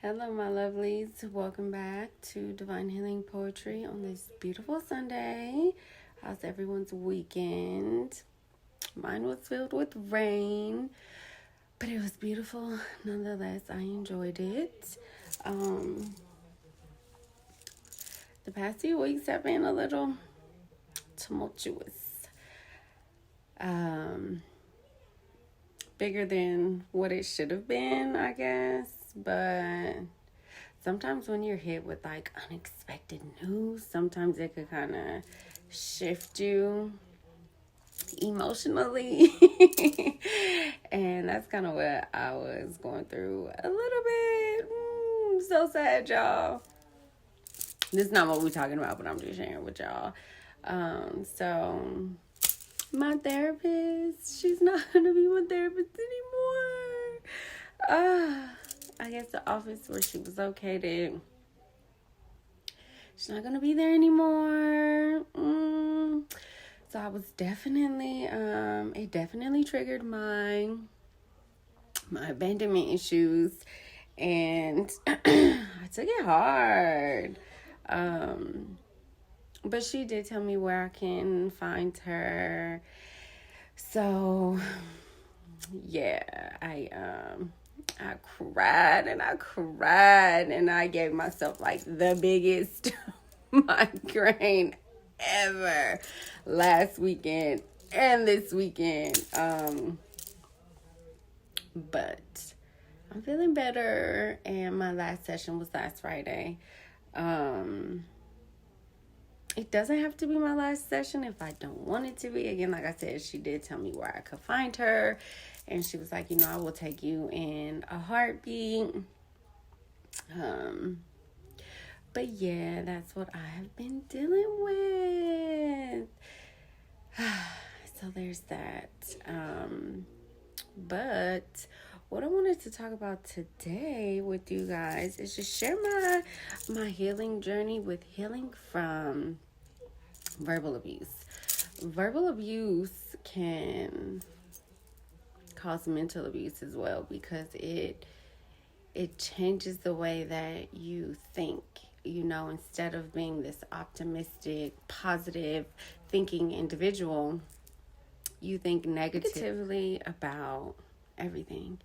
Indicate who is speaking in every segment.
Speaker 1: Hello, my lovelies. Welcome back to Divine Healing Poetry on this beautiful Sunday. How's everyone's weekend? Mine was filled with rain, but it was beautiful nonetheless. I enjoyed it. The past few weeks have been a little tumultuous. Bigger than what it should have been, I guess. But sometimes when you're hit with like unexpected news, sometimes it could kind of shift you emotionally. And that's kind of what I was going through a little bit. So sad, y'all. This is not what we're talking about, but I'm just sharing with y'all. So my therapist, she's not gonna be my therapist anymore. I guess the office where she was located, she's not gonna be there anymore. So I was definitely, it definitely triggered my abandonment issues, and I took it hard. But she did tell me where I can find her. So yeah, I cried and I gave myself like the biggest migraine ever last weekend and this weekend. But I'm feeling better, and my last session was last Friday. It doesn't have to be my last session if I don't want it to be. Again, like I said, she did tell me where I could find her. And she was like, I will take you in a heartbeat. But yeah, that's what I have been dealing with. So there's that. But what I wanted to talk about today with you guys is just share my healing journey with healing from verbal abuse. Verbal abuse can cause mental abuse as well, because it changes the way that you think. Instead of being this optimistic, positive thinking individual, you think negatively about everything.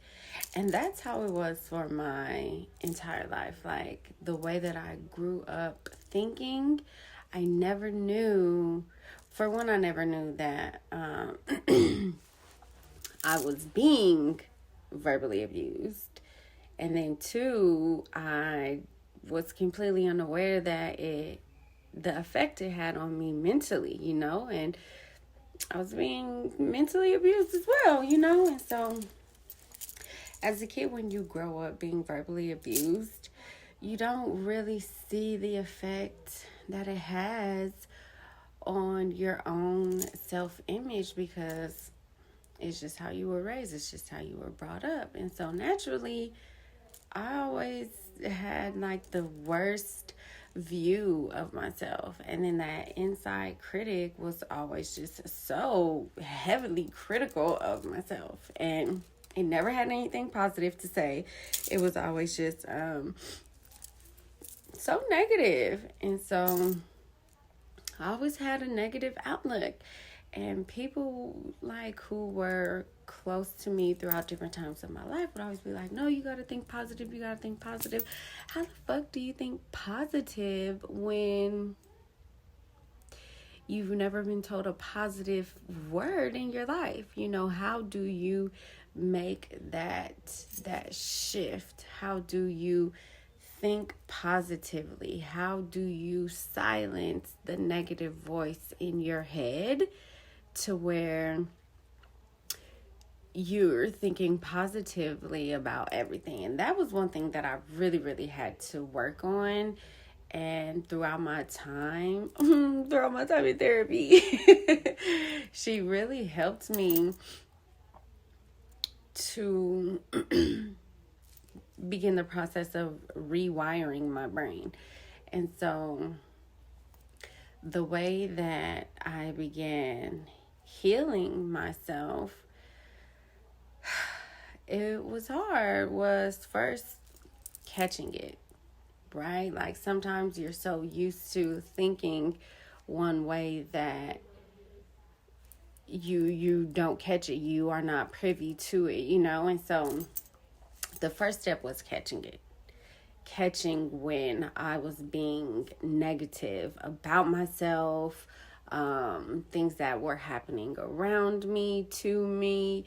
Speaker 1: And that's how it was for my entire life. Like, the way that I grew up thinking, I never knew, for one, I never knew that I was being verbally abused. And then two, I was completely unaware that the effect it had on me mentally, and I was being mentally abused as well, and so as a kid, when you grow up being verbally abused, you don't really see the effect that it has on your own self-image, because it's just how you were raised. It's just how you were brought up. And so naturally, I always had like the worst view of myself. And then that inside critic was always just so heavily critical of myself. And it never had anything positive to say. It was always just so negative. And so I always had a negative outlook. And people like who were close to me throughout different times of my life would always be like, no, you got to think positive. You got to think positive. How the fuck do you think positive when you've never been told a positive word in your life? How do you make that shift? How do you think positively? How do you silence the negative voice in your head to where you're thinking positively about everything? And that was one thing that I really, really had to work on. And throughout my time in therapy, she really helped me to begin the process of rewiring my brain. And so the way that I began healing myself, it was hard, was first catching it, right? Like sometimes you're so used to thinking one way that you don't catch it. You are not privy to it, and so the first step was catching it. Catching when I was being negative about myself, things that were happening around me, to me,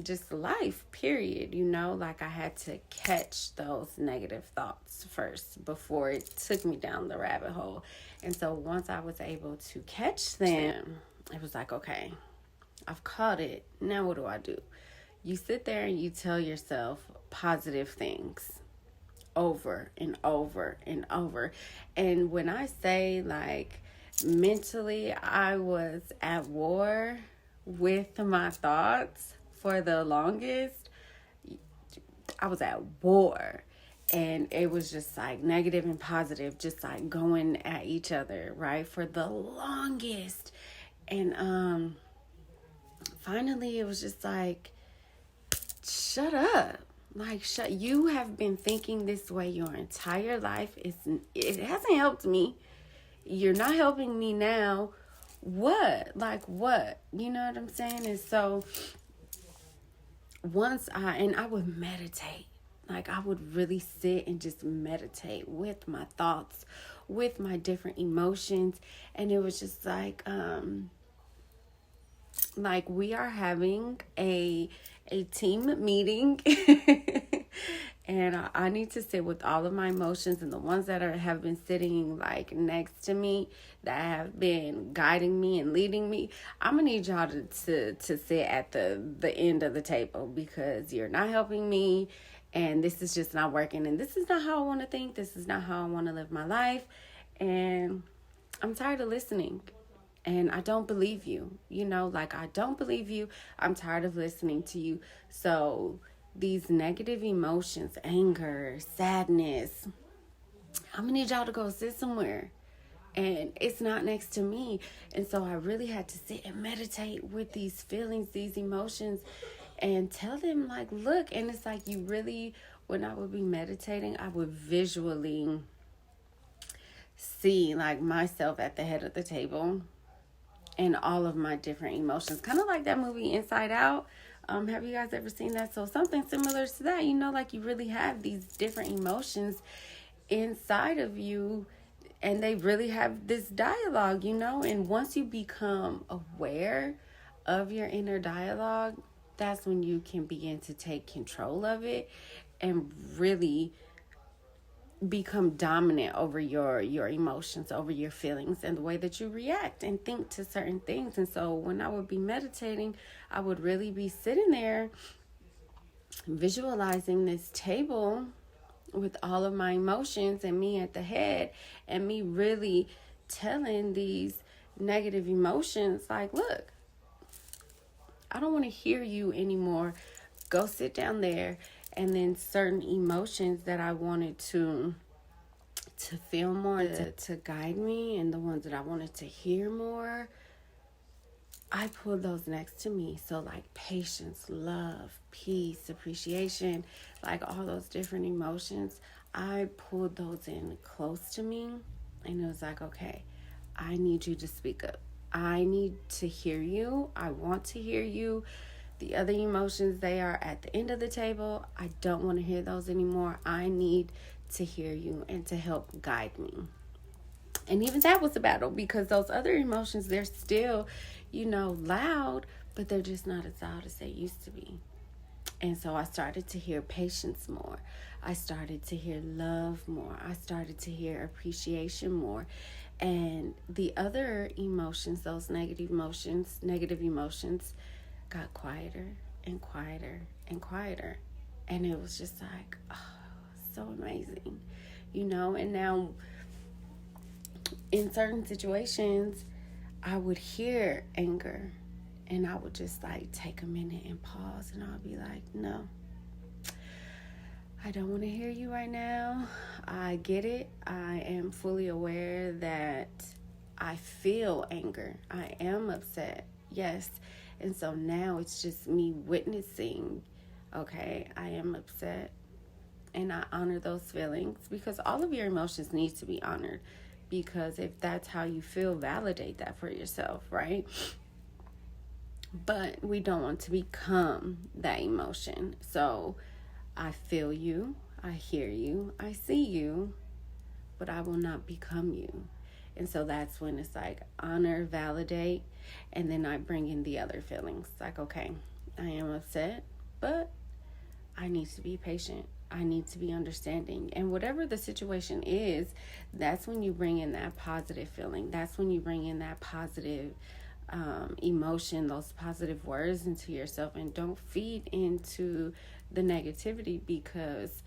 Speaker 1: just life, period. Like I had to catch those negative thoughts first before it took me down the rabbit hole. And so once I was able to catch them, it was like, okay, I've caught it. Now what do? You sit there and you tell yourself positive things over and over and over. And when I say, like, mentally, I was at war with my thoughts for the longest. I was at war. And it was just like negative and positive, just like going at each other, right? For the longest. And finally it was just like, shut up. Like, you have been thinking this way your entire life. It hasn't helped me. You're not helping me now. What? Like, what? You know what I'm saying? And so I would meditate. Like, I would really sit and just meditate with my thoughts, with my different emotions. And it was just like we are having a team meeting and I need to sit with all of my emotions and the ones that have been sitting like next to me, that have been guiding me and leading me. I'm gonna need y'all to sit at the end of the table, because you're not helping me and this is just not working, and this is not how I want to think. This is not how I want to live my life, and I'm tired of listening. And I don't believe you, I don't believe you. I'm tired of listening to you. So these negative emotions, anger, sadness, I'm gonna need y'all to go sit somewhere. And it's not next to me. And so I really had to sit and meditate with these feelings, these emotions, and tell them, like, look. And it's like, you really, when I would be meditating, I would visually see like myself at the head of the table and all of my different emotions, kind of like that movie Inside Out. Have you guys ever seen that? So something similar to that, like you really have these different emotions inside of you, and they really have this dialogue, and once you become aware of your inner dialogue, that's when you can begin to take control of it and really become dominant over your emotions, over your feelings, and the way that you react and think to certain things. And so when I would be meditating, I would really be sitting there visualizing this table with all of my emotions and me at the head, and me really telling these negative emotions, like, look, I don't want to hear you anymore. Go sit down there. And then certain emotions that I wanted to feel more, to guide me, and the ones that I wanted to hear more, I pulled those next to me. So like patience, love, peace, appreciation, like all those different emotions, I pulled those in close to me. And it was like, okay, I need you to speak up. I need to hear you. I want to hear you. The other emotions, they are at the end of the table. I don't want to hear those anymore. I need to hear you and to help guide me. And even that was a battle, because those other emotions, they're still, loud, but they're just not as loud as they used to be. And so I started to hear patience more. I started to hear love more. I started to hear appreciation more. And the other emotions, those negative emotions, got quieter and quieter and quieter. And it was just like, oh, so amazing, and now in certain situations, I would hear anger and I would just like take a minute and pause, and I'll be like, no, I don't want to hear you right now. I get it. I am fully aware that I feel anger. I am upset. Yes. And so now it's just me witnessing, okay, I am upset. and I honor those feelings, because all of your emotions need to be honored, because if that's how you feel, validate that for yourself, right? But we don't want to become that emotion. So I feel you, I hear you, I see you, but I will not become you. And so that's when it's like honor, validate, and then I bring in the other feelings. Like, okay, I am upset, but I need to be patient. I need to be understanding. And whatever the situation is, that's when you bring in that positive feeling. That's when you bring in that positive emotion, those positive words into yourself, and don't feed into the negativity, because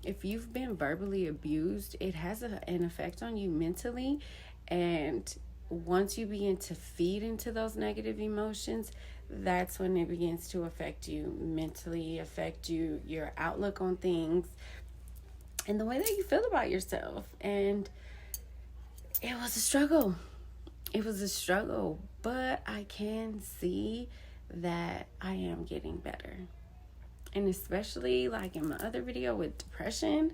Speaker 1: if you've been verbally abused, it has an effect on you mentally. And once you begin to feed into those negative emotions, that's when it begins to affect you mentally, affect you, your outlook on things, and the way that you feel about yourself. And it was a struggle. It was a struggle, but I can see that I am getting better. And especially like in my other video with depression,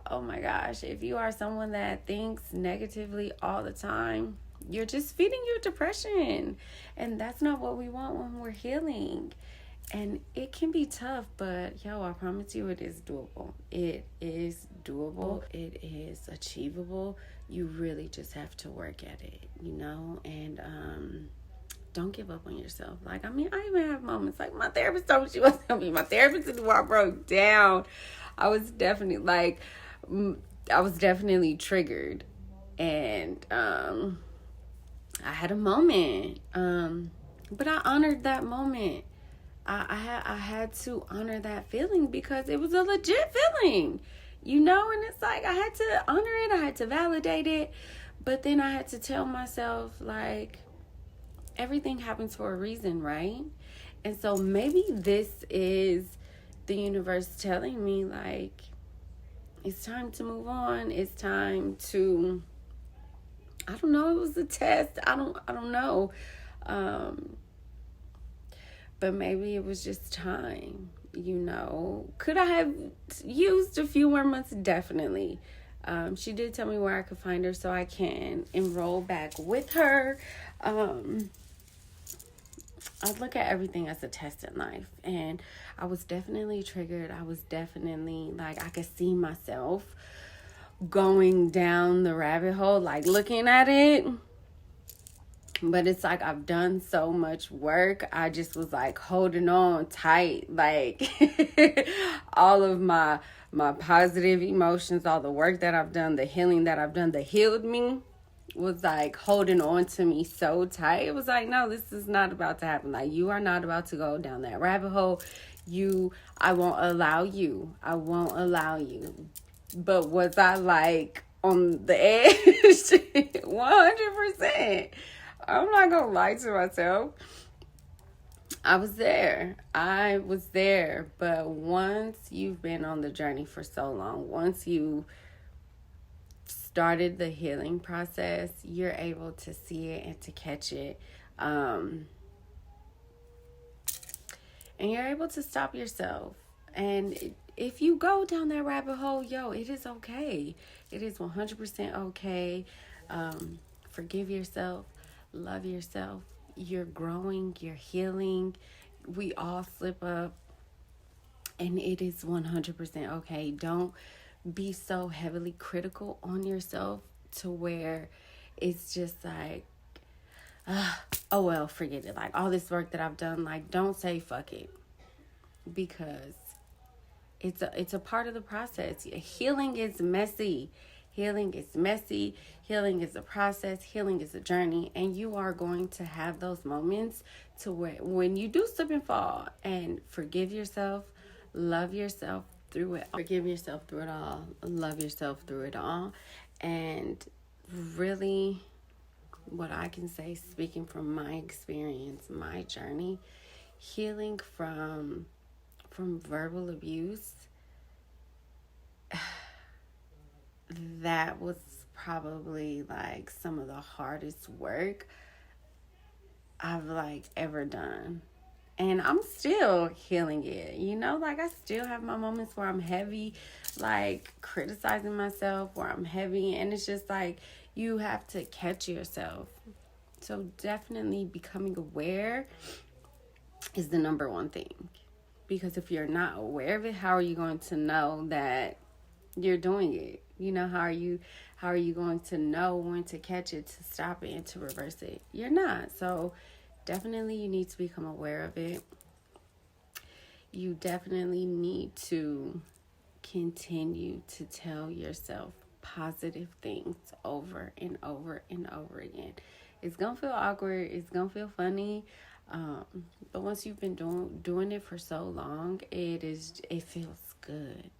Speaker 1: oh my gosh, if you are someone that thinks negatively all the time, you're just feeding your depression. And that's not what we want when we're healing. And it can be tough, but yo, I promise you it is doable. It is doable. It is achievable. You really just have to work at it, you know? And don't give up on yourself. Like, I mean, I even have moments like my therapist told me she wasn't helping me. My therapist said I broke down. I was definitely triggered. And I had a moment. But I honored that moment. I had to honor that feeling because it was a legit feeling, you know? And it's like I had to honor it. I had to validate it. But then I had to tell myself, like, everything happens for a reason, right? And so maybe this is the universe telling me, like, it's time to move on. It's time to, I don't know, it was a test. I don't know. But maybe it was just time, you know. Could I have used a few more months? Definitely. She did tell me where I could find her so I can enroll back with her. I look at everything as a test in life, and I was definitely triggered. I was definitely like, I could see myself going down the rabbit hole, like looking at it. But it's like I've done so much work. I just was like holding on tight, like all of my positive emotions, all the work that I've done, the healing that I've done, that healed me, was like holding on to me so tight. It was like, no, this is not about to happen. Like, you are not about to go down that rabbit hole. I won't allow you. I won't allow you. But was I like on the edge? 100%. I'm not gonna lie to myself. I was there. But once you've been on the journey for so long, once you started the healing process, you're able to see it and to catch it. And you're able to stop yourself. And if you go down that rabbit hole, it is okay. It is 100% okay. Forgive yourself. Love yourself. You're growing. You're healing. We all slip up. And it is 100% okay. Don't be so heavily critical on yourself to where it's just like, oh well, forget it. Like, all this work that I've done, like, don't say fuck it. Because it's a part of the process. Healing is messy. Healing is messy. Healing is a process. Healing is a journey. And you are going to have those moments to where when you do slip and fall, and forgive yourself, love yourself through it. Forgive yourself through it all. Love yourself through it all. And really, what I can say, speaking from my experience, my journey, healing from verbal abuse, that was probably like some of the hardest work I've like ever done. And I'm still healing it. You know, like I still have my moments where I'm heavy, like criticizing myself, where I'm heavy. And it's just like you have to catch yourself. So definitely becoming aware is the number one thing. Because if you're not aware of it, how are you going to know that you're doing it? You know, how are you going to know when to catch it, to stop it, and to reverse it? You're not. So definitely you need to become aware of it. You definitely need to continue to tell yourself positive things over and over and over again. It's gonna feel awkward, it's gonna feel funny, but once you've been doing it for so long, it feels good.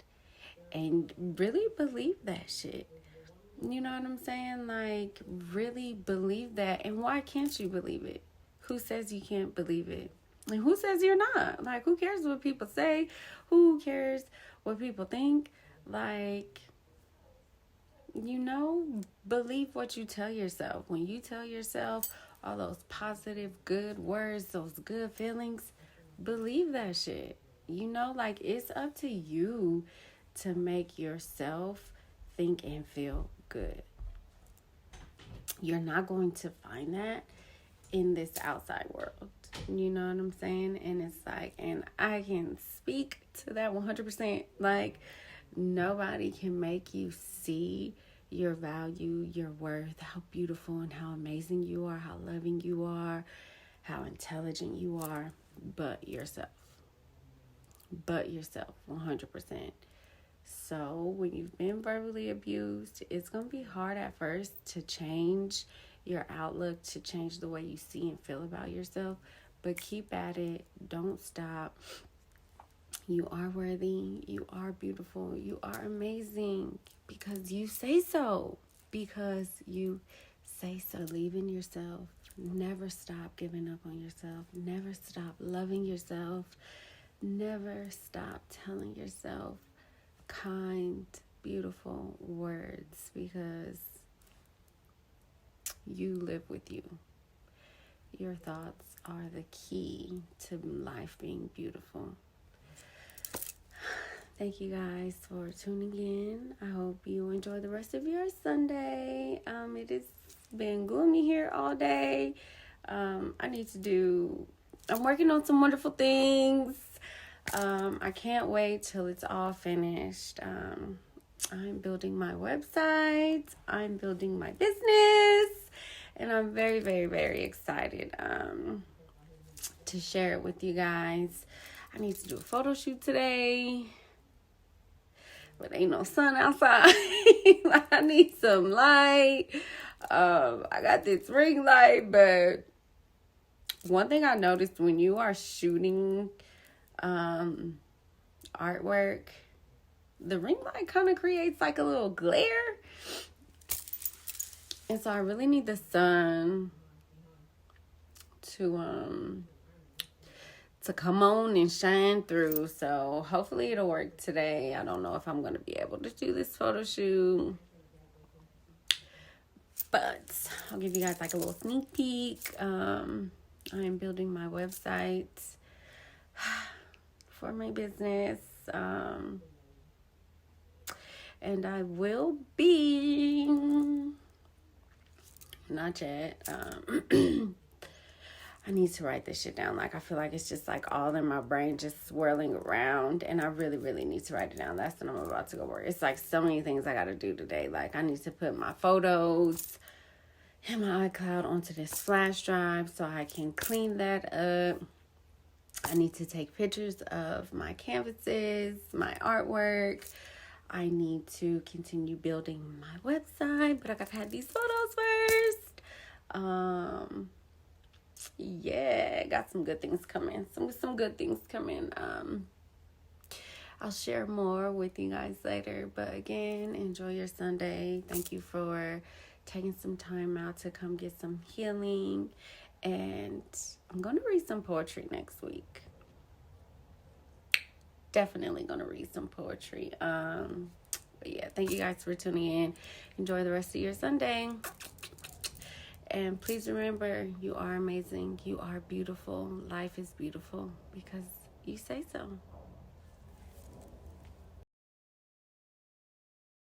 Speaker 1: And really believe that shit. You know what I'm saying? Like, really believe that. And why can't you believe it? Who says you can't believe it? And who says you're not? Like, who cares what people say? Who cares what people think? Like, believe what you tell yourself. When you tell yourself all those positive, good words, those good feelings, believe that shit. Like, it's up to you to make yourself think and feel good. You're not going to find that in this outside world. You know what I'm saying? And it's like, and I can speak to that 100%. Like, nobody can make you see your value, your worth, how beautiful and how amazing you are, how loving you are, how intelligent you are, but yourself. But yourself, 100%. So when you've been verbally abused, it's going to be hard at first to change your outlook, to change the way you see and feel about yourself. But keep at it. Don't stop. You are worthy. You are beautiful. You are amazing because you say so. Because you say so. Believe in yourself. Never stop giving up on yourself. Never stop loving yourself. Never stop telling yourself kind, beautiful words, because you live with you. Your thoughts are the key to life being beautiful. Thank you guys for tuning in. I hope you enjoy the rest of your Sunday. It has been gloomy here all day. I'm working on some wonderful things. I can't wait till it's all finished. I'm building my website. I'm building my business. And I'm very, very, very excited to share it with you guys. I need to do a photo shoot today. But ain't no sun outside. I need some light. I got this ring light. But one thing I noticed when you are shooting artwork, the ring light kind of creates like a little glare, and so I really need the sun to come on and shine through. So hopefully it'll work today. I don't know if I'm gonna be able to do this photo shoot, but I'll give you guys like a little sneak peek. I'm building my website for my business, and I will be, not yet, I need to write this shit down. Like, I feel like it's just like all in my brain just swirling around, and I really, really need to write it down. That's what I'm about to go work. It's like so many things I got to do today. Like, I need to put my photos and my iCloud onto this flash drive so I can clean that up. I need to take pictures of my canvases, my artwork. I need to continue building my website, but I gotta have these photos first. Yeah, got some good things coming. Some good things coming. I'll share more with you guys later. But again, enjoy your Sunday. Thank you for taking some time out to come get some healing. And I'm going to read some poetry next week. Definitely going to read some poetry. But yeah, thank you guys for tuning in. Enjoy the rest of your Sunday. And please remember, you are amazing. You are beautiful. Life is beautiful because you say so.